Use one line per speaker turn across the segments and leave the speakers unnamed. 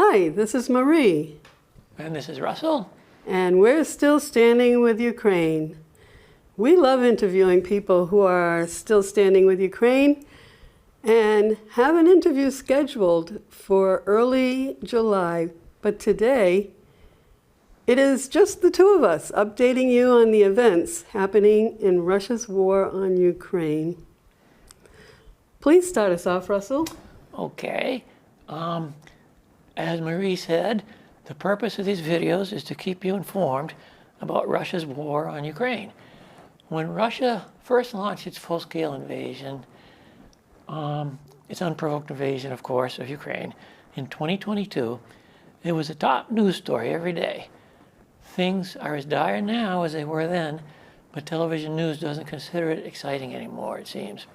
Hi, this is Marie.
And this is Russell.
And we're still standing with Ukraine. We love interviewing people who are still standing with Ukraine and have an interview scheduled for early July. But today, it is just the two of us updating you on the events happening in Russia's war on Ukraine. Please start us off, Russell.
Okay. As Marie said, the purpose of these videos is to keep you informed about Russia's war on Ukraine. When Russia first launched its full-scale invasion, its unprovoked invasion, of course, of Ukraine, in 2022, it was a top news story every day. Things are as dire now as they were then, but television news doesn't consider it exciting anymore, it seems.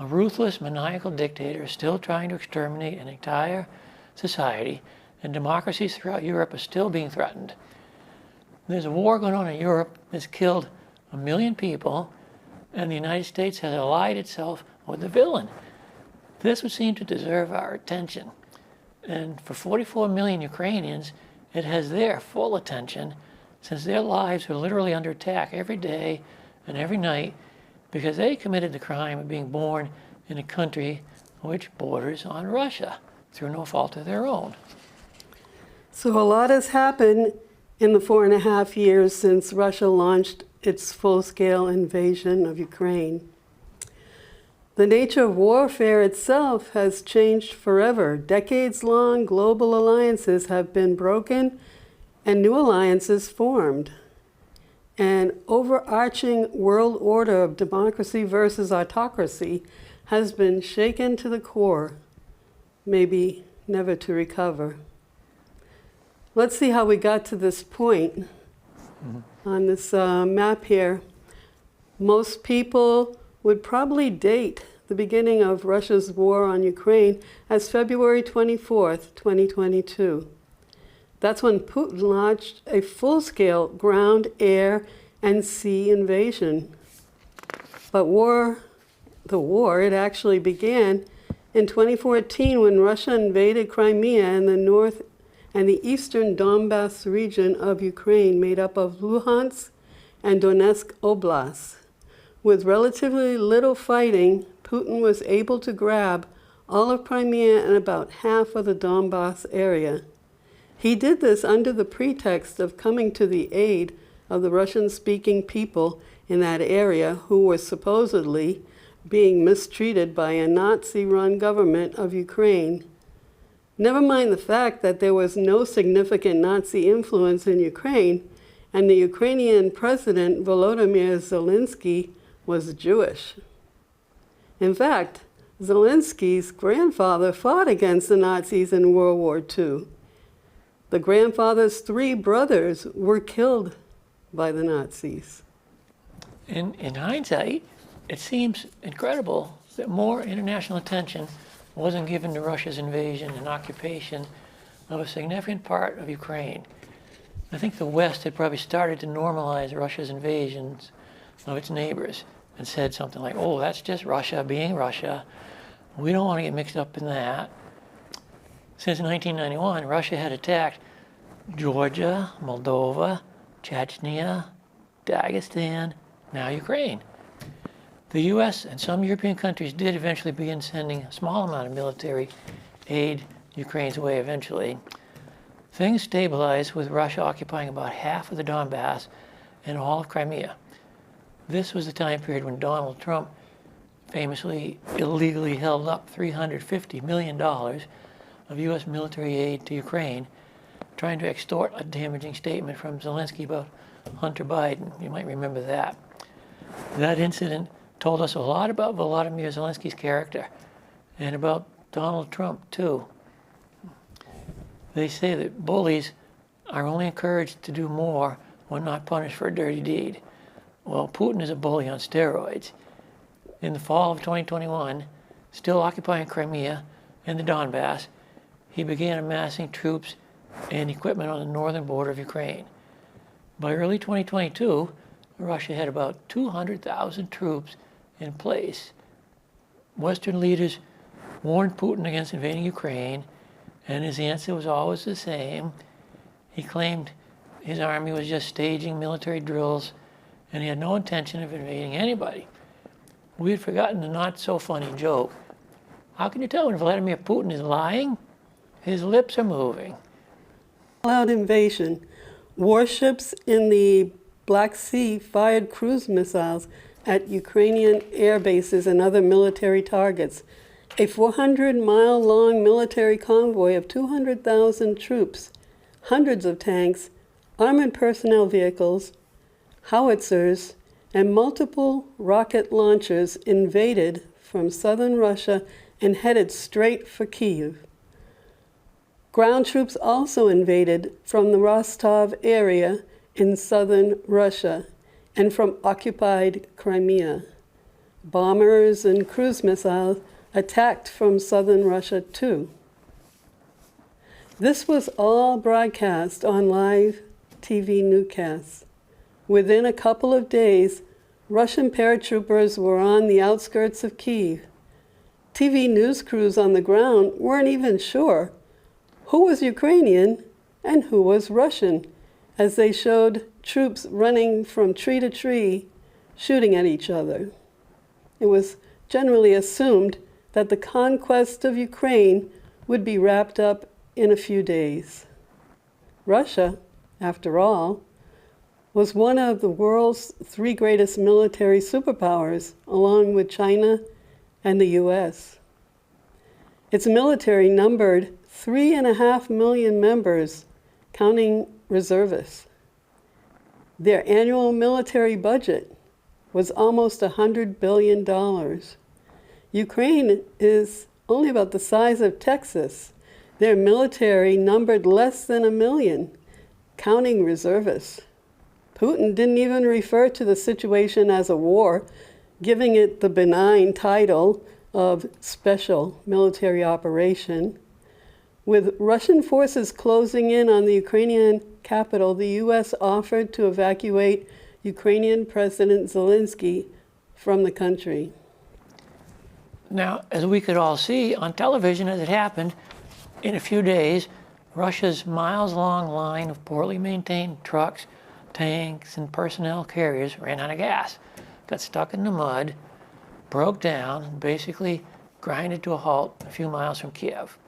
A ruthless, maniacal dictator is still trying to exterminate an entire society, and democracies throughout Europe are still being threatened. There's a war going on in Europe that's killed 1 million people, and the United States has allied itself with the villain. This would seem to deserve our attention. And for 44 million Ukrainians, it has their full attention, since their lives are literally under attack every day and every night because they committed the crime of being born in a country which borders on Russia through no fault of their own.
So a lot has happened in the 4.5 years since Russia launched its full-scale invasion of Ukraine. The nature of warfare itself has changed forever. Decades-long global alliances have been broken and new alliances formed. An overarching world order of democracy versus autocracy has been shaken to the core, maybe never to recover. Let's see how we got to this point. On this map here, most people would probably date the beginning of Russia's war on Ukraine as February 24th, 2022. That's when Putin launched a full-scale ground, air, and sea invasion. But the war, it actually began in 2014 when Russia invaded Crimea in the north and the eastern Donbass region of Ukraine, made up of Luhansk and Donetsk oblasts. With relatively little fighting, Putin was able to grab all of Crimea and about half of the Donbass area. He did this under the pretext of coming to the aid of the Russian-speaking people in that area who were supposedly being mistreated by a Nazi-run government of Ukraine. Never mind the fact that there was no significant Nazi influence in Ukraine, and the Ukrainian president, Volodymyr Zelensky, was Jewish. In fact, Zelensky's grandfather fought against the Nazis in World War II. The grandfather's 3 brothers were killed by the Nazis.
In hindsight, it seems incredible that more international attention wasn't given to Russia's invasion and occupation of a significant part of Ukraine. I think the West had probably started to normalize Russia's invasions of its neighbors and said something like, oh, that's just Russia being Russia. We don't want to get mixed up in that. Since 1991, Russia had attacked Georgia, Moldova, Chechnya, Dagestan, now Ukraine. The US and some European countries did eventually begin sending a small amount of military aid Ukraine's way eventually. Things stabilized with Russia occupying about half of the Donbass and all of Crimea. This was the time period when Donald Trump famously illegally held up $350 million of US military aid to Ukraine, trying to extort a damaging statement from Zelensky about Hunter Biden. You might remember that. That incident told us a lot about Volodymyr Zelensky's character and about Donald Trump, too. They say that bullies are only encouraged to do more when not punished for a dirty deed. Well, Putin is a bully on steroids. In the fall of 2021, still occupying Crimea and the Donbass, he began amassing troops and equipment on the northern border of Ukraine. By early 2022, Russia had about 200,000 troops in place. Western leaders warned Putin against invading Ukraine, And his answer was always the same. He claimed his army was just staging military drills and he had no intention of invading anybody. We had forgotten the not-so-funny joke. How can you tell when Vladimir Putin is lying? His lips are moving.
All-out invasion. Warships in the Black Sea fired cruise missiles at Ukrainian air bases and other military targets. A 400-mile-long military convoy of 200,000 troops, hundreds of tanks, armored personnel vehicles, howitzers, and multiple rocket launchers invaded from southern Russia and headed straight for Kyiv. Ground troops also invaded from the Rostov area in southern Russia and from occupied Crimea. Bombers and cruise missiles attacked from southern Russia too. This was all broadcast on live TV newscasts. Within a couple of days, Russian paratroopers were on the outskirts of Kyiv. TV news crews on the ground weren't even sure who was Ukrainian and who was Russian, as they showed troops running from tree to tree, shooting at each other. It was generally assumed that the conquest of Ukraine would be wrapped up in a few days. Russia, after all, was one of the world's three greatest military superpowers, along with China and the US. Its military numbered 3.5 million members, counting reservists. Their annual military budget was almost $100 billion. Ukraine is only about the size of Texas. Their military numbered less than 1 million, counting reservists. Putin didn't even refer to the situation as a war, giving it the benign title of special military operation. With Russian forces closing in on the Ukrainian capital, the U.S. offered to evacuate Ukrainian President Zelensky from the country.
Now, as we could all see on television as it happened, in a few days, Russia's miles-long line of poorly maintained trucks, tanks, and personnel carriers ran out of gas, got stuck in the mud, broke down, and basically grinded to a halt a few miles from Kiev.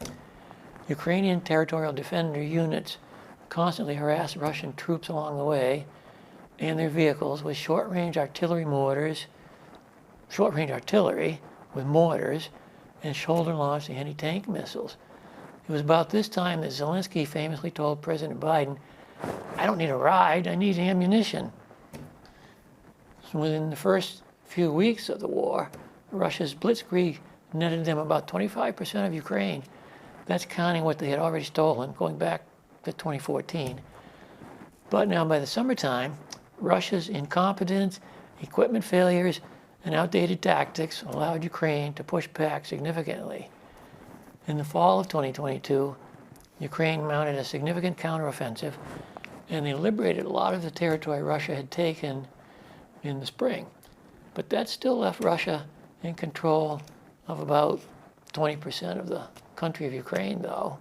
Ukrainian territorial defender units constantly harassed Russian troops along the way and their vehicles with short-range artillery with mortars and shoulder-launched anti-tank missiles. It was about this time that Zelensky famously told President Biden, "I don't need a ride, I need ammunition." So within the first few weeks of the war, Russia's blitzkrieg netted them about 25% of Ukraine. That's counting what they had already stolen, going back to 2014. But now by the summertime, Russia's incompetence, equipment failures, and outdated tactics allowed Ukraine to push back significantly. In the fall of 2022, Ukraine mounted a significant counteroffensive, and they liberated a lot of the territory Russia had taken in the spring. But that still left Russia in control of about 20% of the country of Ukraine, though.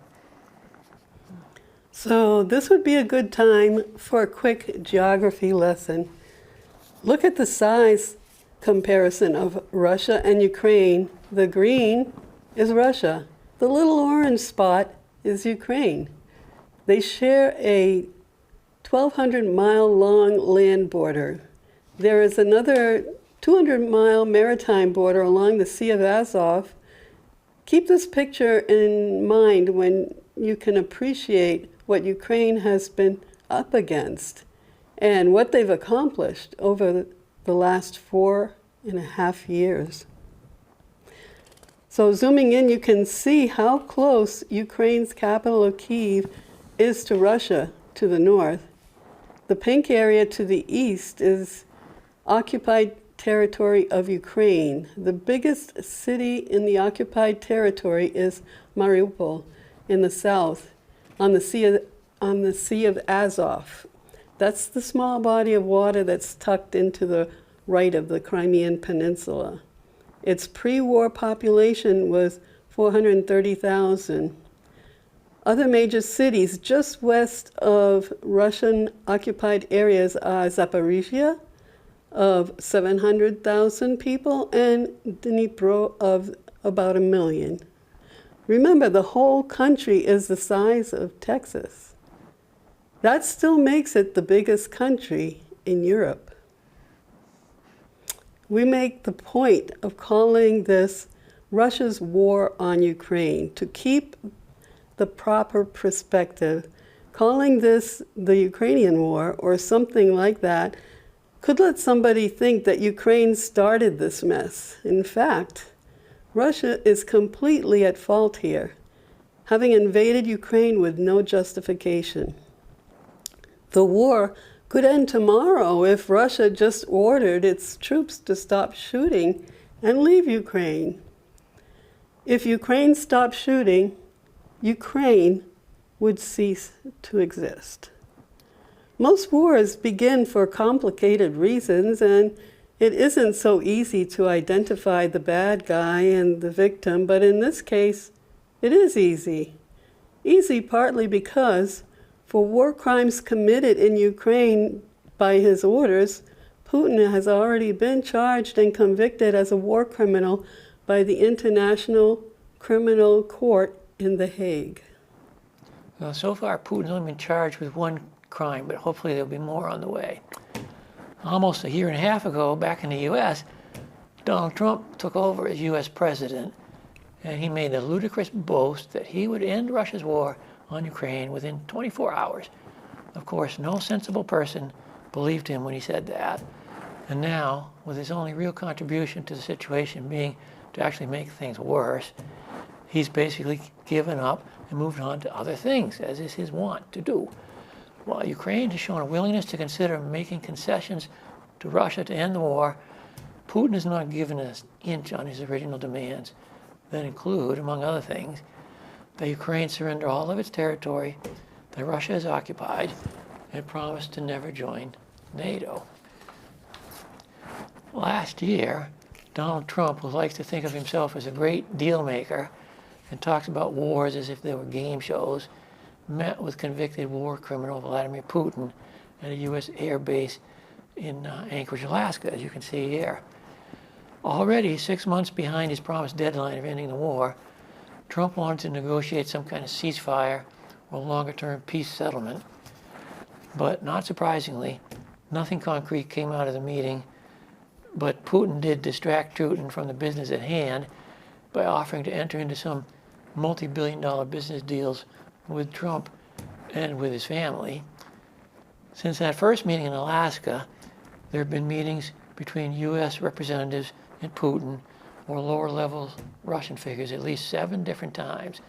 So this would be a good time for a quick geography lesson. Look at the size comparison of Russia and Ukraine. The green is Russia. The little orange spot is Ukraine. They share a 1,200-mile-long land border. There is another 200-mile maritime border along the Sea of Azov. Keep this picture in mind when you can appreciate what Ukraine has been up against and what they've accomplished over the last 4.5 years. So zooming in, you can see how close Ukraine's capital of Kyiv is to Russia to the north. The pink area to the east is occupied territory of Ukraine. The biggest city in the occupied territory is Mariupol in the south, on the Sea of Azov. That's the small body of water that's tucked into the right of the Crimean Peninsula. Its pre-war population was 430,000. Other major cities just west of Russian-occupied areas are Zaporizhia, of 700,000 people, and Dnipro of about 1 million. Remember, the whole country is the size of Texas. That still makes it the biggest country in Europe. We make the point of calling this Russia's war on Ukraine to keep the proper perspective. Calling this the Ukrainian war or something like that could let somebody think that Ukraine started this mess. In fact, Russia is completely at fault here, having invaded Ukraine with no justification. The war could end tomorrow if Russia just ordered its troops to stop shooting and leave Ukraine. If Ukraine stopped shooting, Ukraine would cease to exist. Most wars begin for complicated reasons, and it isn't so easy to identify the bad guy and the victim, but in this case, it is easy. Easy partly because for war crimes committed in Ukraine by his orders, Putin has already been charged and convicted as a war criminal by the International Criminal Court in The Hague.
Well, so far, Putin's only been charged with one crime, but hopefully there'll be more on the way. Almost a year and a half ago, back in the U.S., Donald Trump took over as U.S. president, and he made the ludicrous boast that he would end Russia's war on Ukraine within 24 hours. Of course, no sensible person believed him when he said that. And now, with his only real contribution to the situation being to actually make things worse, he's basically given up and moved on to other things, as is his wont to do. While Ukraine has shown a willingness to consider making concessions to Russia to end the war, Putin has not given an inch on his original demands that include, among other things, that Ukraine surrender all of its territory that Russia has occupied and promise to never join NATO. Last year, Donald Trump, who likes to think of himself as a great deal maker and talks about wars as if they were game shows, met with convicted war criminal Vladimir Putin at a U.S. air base in Anchorage, Alaska, as you can see here. Already 6 months behind his promised deadline of ending the war, Trump wanted to negotiate some kind of ceasefire or longer-term peace settlement. But not surprisingly, nothing concrete came out of the meeting, but Putin did distract Putin from the business at hand by offering to enter into some multi-billion-dollar business deals with Trump and with his family. Since that first meeting in Alaska, there have been meetings between U.S. representatives and Putin or lower-level Russian figures at least 7 different times.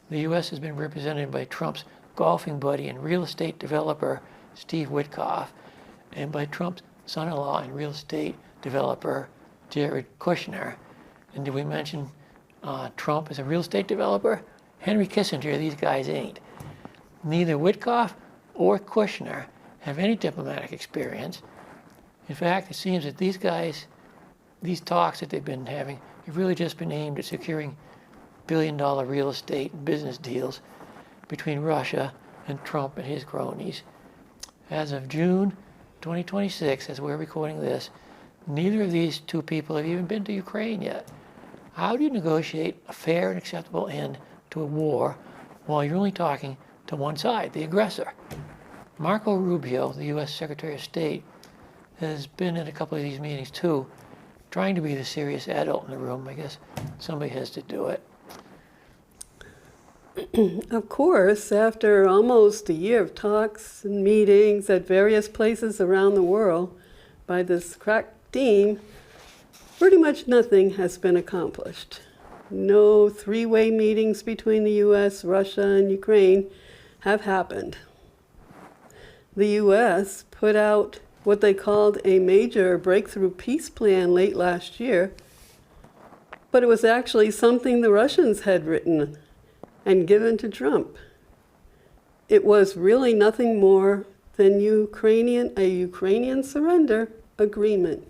The U.S. has been represented by Trump's golfing buddy and real estate developer, Steve Witkoff, and by Trump's son-in-law and real estate developer, Jared Kushner. And did we mention Trump as a real estate developer? Henry Kissinger, these guys ain't. Neither Witkoff or Kushner have any diplomatic experience. In fact, it seems that these guys, these talks that they've been having, have really just been aimed at securing billion-dollar real estate and business deals between Russia and Trump and his cronies. As of June 2026, as we're recording this, neither of these two people have even been to Ukraine yet. How do you negotiate a fair and acceptable end to a war while you're only talking to one side, the aggressor? Marco Rubio, the U.S. Secretary of State, has been in a couple of these meetings too, trying to be the serious adult in the room. I guess somebody has to do it.
Of course, after almost a year of talks and meetings at various places around the world by this crack team, pretty much nothing has been accomplished. No 3-way meetings between the U.S., Russia, and Ukraine have happened. The U.S. put out what they called a major breakthrough peace plan late last year, but it was actually something the Russians had written and given to Trump. It was really nothing more than a Ukrainian surrender agreement,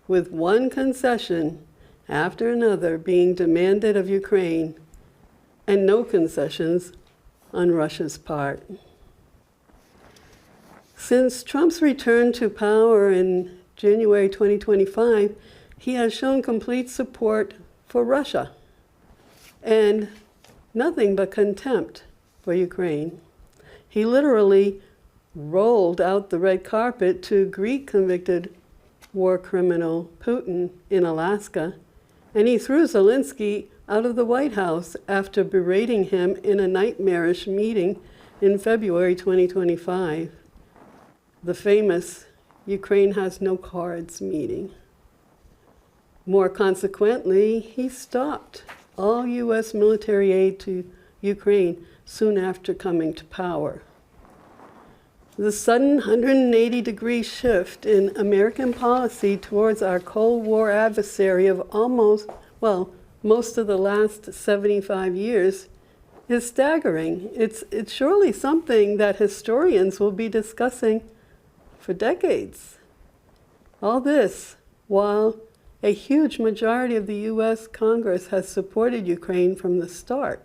with one concession after another being demanded of Ukraine, and no concessions on Russia's part. Since Trump's return to power in January 2025, he has shown complete support for Russia and nothing but contempt for Ukraine. He literally rolled out the red carpet to greet convicted war criminal Putin in Alaska, and he threw Zelensky out of the White House after berating him in a nightmarish meeting in February 2025. The famous Ukraine has no cards meeting. More consequently, he stopped all U.S. military aid to Ukraine soon after coming to power. The sudden 180-degree shift in American policy towards our Cold War adversary of most of the last 75 years is staggering. It's surely something that historians will be discussing for decades. All this while a huge majority of the U.S. Congress has supported Ukraine from the start,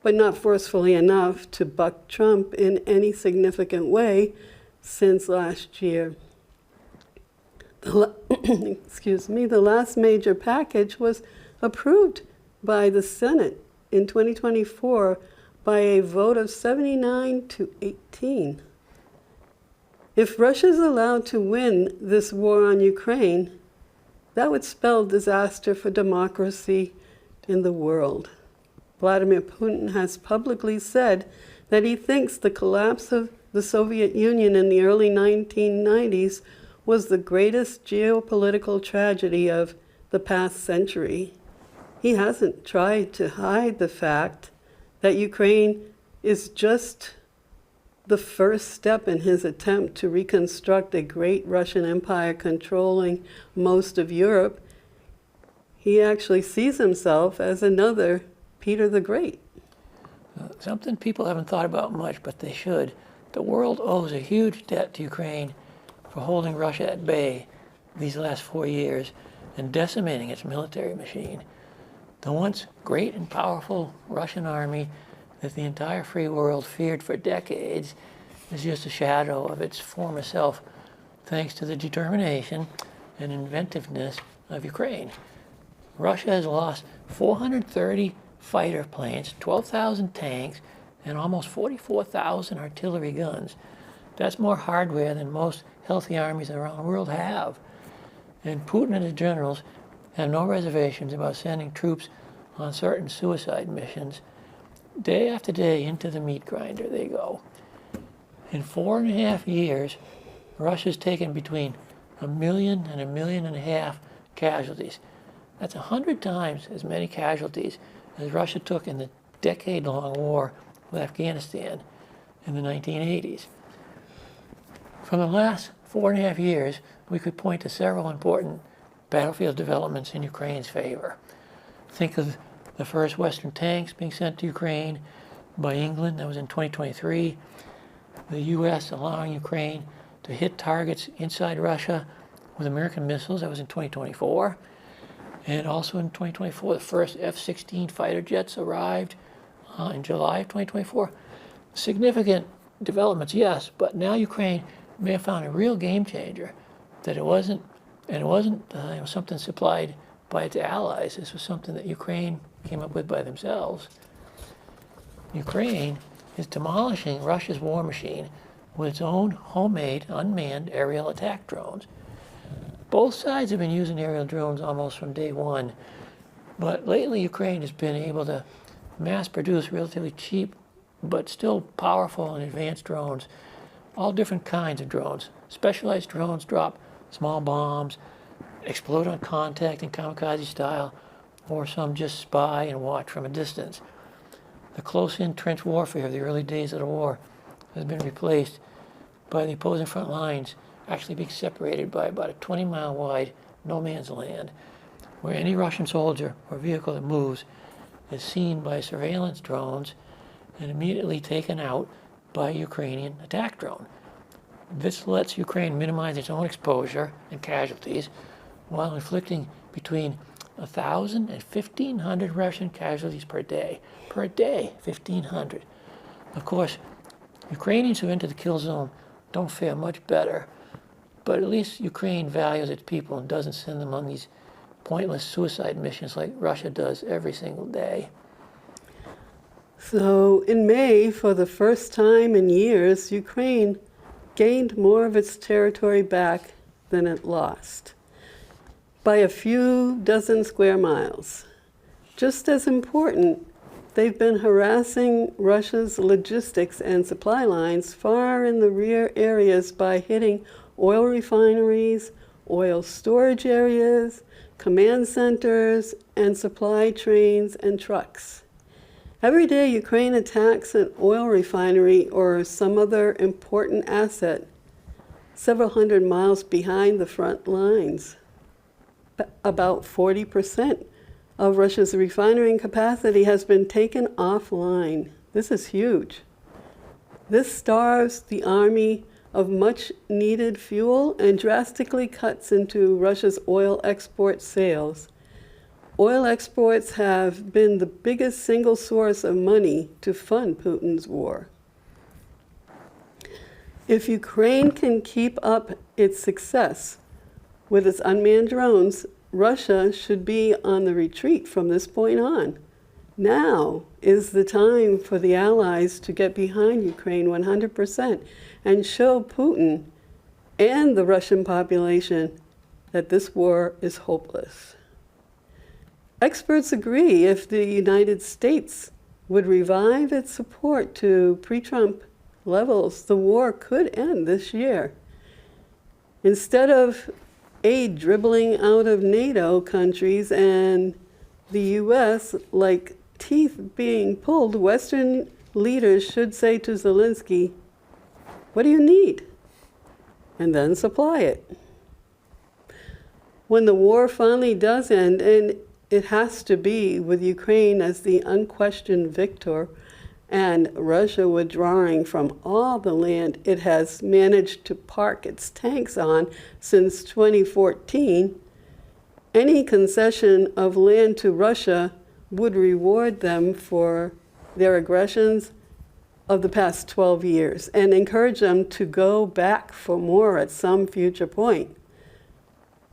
but not forcefully enough to buck Trump in any significant way since last year. The last major package was approved by the Senate in 2024 by a vote of 79 to 18. If Russia is allowed to win this war on Ukraine, that would spell disaster for democracy in the world. Vladimir Putin has publicly said that he thinks the collapse of the Soviet Union in the early 1990s was the greatest geopolitical tragedy of the past century. He hasn't tried to hide the fact that Ukraine is just the first step in his attempt to reconstruct a great Russian empire controlling most of Europe. He actually sees himself as another Peter the Great.
Something people haven't thought about much, but they should. The world owes a huge debt to Ukraine for holding Russia at bay these last 4 years and decimating its military machine. The once great and powerful Russian army that the entire free world feared for decades is just a shadow of its former self, thanks to the determination and inventiveness of Ukraine. Russia has lost 430 fighter planes, 12,000 tanks, and almost 44,000 artillery guns. That's more hardware than most healthy armies around the world have. And Putin and his generals have no reservations about sending troops on certain suicide missions. Day after day into the meat grinder they go. In 4.5 years, Russia's taken between 1 million and 1.5 million casualties. That's 100 times as many casualties as Russia took in the decade-long war with Afghanistan in the 1980s. From the last 4.5 years, we could point to several important battlefield developments in Ukraine's favor. Think of the first Western tanks being sent to Ukraine by England, that was in 2023. The U.S. allowing Ukraine to hit targets inside Russia with American missiles, that was in 2024. And also in 2024, the first F-16 fighter jets arrived in July of 2024. Significant developments, yes, but now Ukraine may have found a real game changer, that it wasn't something supplied by its allies. This was something that Ukraine came up with by themselves. Ukraine is demolishing Russia's war machine with its own homemade unmanned aerial attack drones. Both sides have been using aerial drones almost from day one, but lately Ukraine has been able to mass produce relatively cheap but still powerful and advanced drones, all different kinds of drones. Specialized drones drop small bombs, explode on contact in kamikaze style, or some just spy and watch from a distance. The close-in trench warfare of the early days of the war has been replaced by the opposing front lines actually being separated by about a 20-mile wide no man's land, where any Russian soldier or vehicle that moves is seen by surveillance drones and immediately taken out by a Ukrainian attack drone. This lets Ukraine minimize its own exposure and casualties while inflicting between 1,000 and 1,500 Russian casualties per day. Per day, 1,500. Of course, Ukrainians who enter the kill zone don't fare much better, but at least Ukraine values its people and doesn't send them on these pointless suicide missions like Russia does every single day.
So in May, for the first time in years, Ukraine gained more of its territory back than it lost, by a few dozen square miles. Just as important, they've been harassing Russia's logistics and supply lines far in the rear areas by hitting oil refineries, oil storage areas, command centers, and supply trains and trucks. Every day, Ukraine attacks an oil refinery or some other important asset several hundred miles behind the front lines. About 40% of Russia's refining capacity has been taken offline. This is huge. This starves the army of much needed fuel and drastically cuts into Russia's oil export sales. Oil exports have been the biggest single source of money to fund Putin's war. If Ukraine can keep up its success with its unmanned drones, Russia should be on the retreat from this point on. Now is the time for the Allies to get behind Ukraine 100% and show Putin and the Russian population that this war is hopeless. Experts agree if the United States would revive its support to pre-Trump levels, the war could end this year. Instead of aid dribbling out of NATO countries and the US like teeth being pulled, Western leaders should say to Zelensky, "What do you need?" and then supply it. When the war finally does end, and it has to be with Ukraine as the unquestioned victor and Russia withdrawing from all the land it has managed to park its tanks on since 2014, any concession of land to Russia would reward them for their aggressions of the past 12 years and encourage them to go back for more at some future point.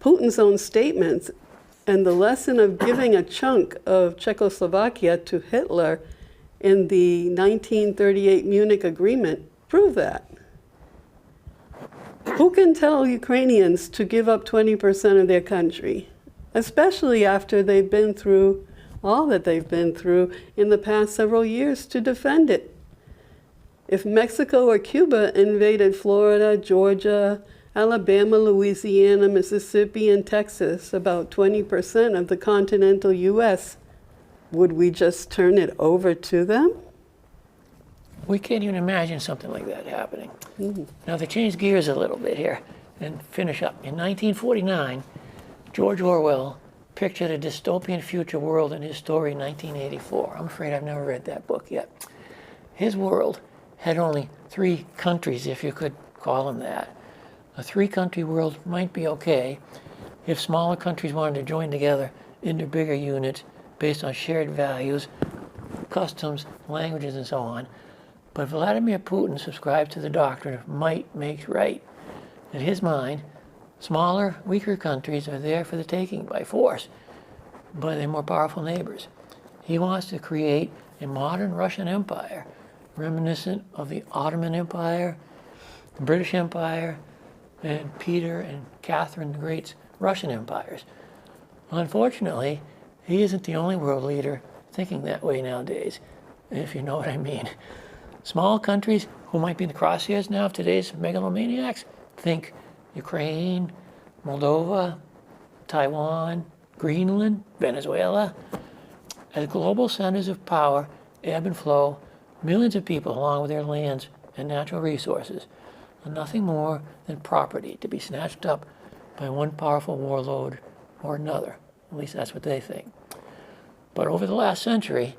Putin's own statements and the lesson of giving a chunk of Czechoslovakia to Hitler in the 1938 Munich Agreement prove that. Who can tell Ukrainians to give up 20% of their country, especially after they've been through all that they've been through in the past several years to defend it? If Mexico or Cuba invaded Florida, Georgia, Alabama, Louisiana, Mississippi, and Texas, about 20% of the continental US, would we just turn it over to them?
We can't even imagine something like that happening.
Mm-hmm.
Now, to change gears a little bit here and finish up. In 1949, George Orwell pictured a dystopian future world in his story 1984. I'm afraid I've never read that book yet. His world had only 3 countries, if you could call them that. A 3-country world might be okay if smaller countries wanted to join together into bigger units based on shared values, customs, languages, and so on. But Vladimir Putin subscribed to the doctrine of might makes right. In his mind, smaller, weaker countries are there for the taking by force by their more powerful neighbors. He wants to create a modern Russian empire, reminiscent of the Ottoman Empire, the British Empire, and Peter and Catherine the Great's Russian empires. Unfortunately, he isn't the only world leader thinking that way nowadays, if you know what I mean. Small countries who might be in the crosshairs now of today's megalomaniacs think Ukraine, Moldova, Taiwan, Greenland, Venezuela. As global centers of power ebb and flow, millions of people, along with their lands and natural resources, are nothing more than property to be snatched up by one powerful warlord or another. At least that's what they think. But over the last century,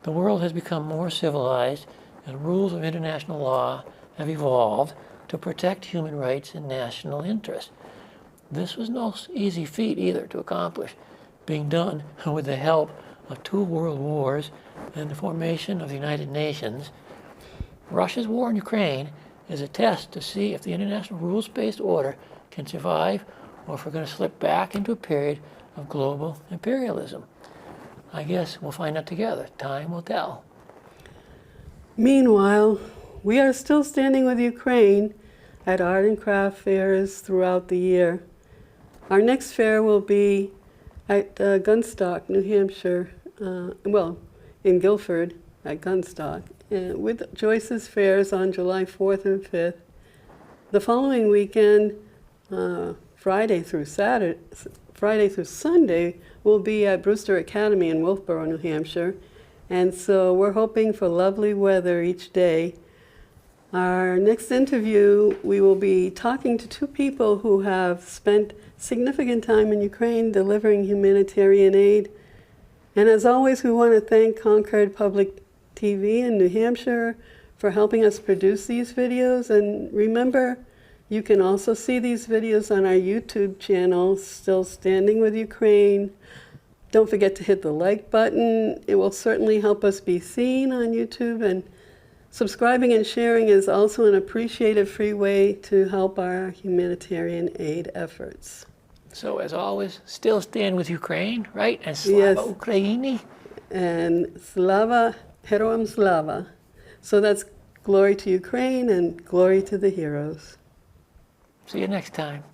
the world has become more civilized, and rules of international law have evolved to protect human rights and national interests. This was no easy feat either to accomplish. being done with the help of 2 world wars and the formation of the United Nations. Russia's war in Ukraine is a test to see if the international rules-based order can survive or if we're going to slip back into a period of global imperialism. I guess we'll find out together. Time will tell.
Meanwhile, we are still standing with Ukraine at art and craft fairs throughout the year. Our next fair will be at Gunstock, New Hampshire, in Guilford at Gunstock, with Joyce's fairs on July 4th and 5th. The following weekend, Friday through Sunday, we'll be at Brewster Academy in Wolfboro, New Hampshire. And so we're hoping for lovely weather each day. Our next interview, we will be talking to 2 people who have spent significant time in Ukraine delivering humanitarian aid. And as always, we want to thank Concord Public TV in New Hampshire for helping us produce these videos. And remember, you can also see these videos on our YouTube channel, Still Standing with Ukraine. Don't forget to hit the like button. It will certainly help us be seen on YouTube. And subscribing and sharing is also an appreciated free way to help our humanitarian aid efforts.
So as always, still stand with Ukraine, right? And Slava Ukraini.
And Slava, Heroam Slava. So that's glory to Ukraine and glory to the heroes.
See you next time.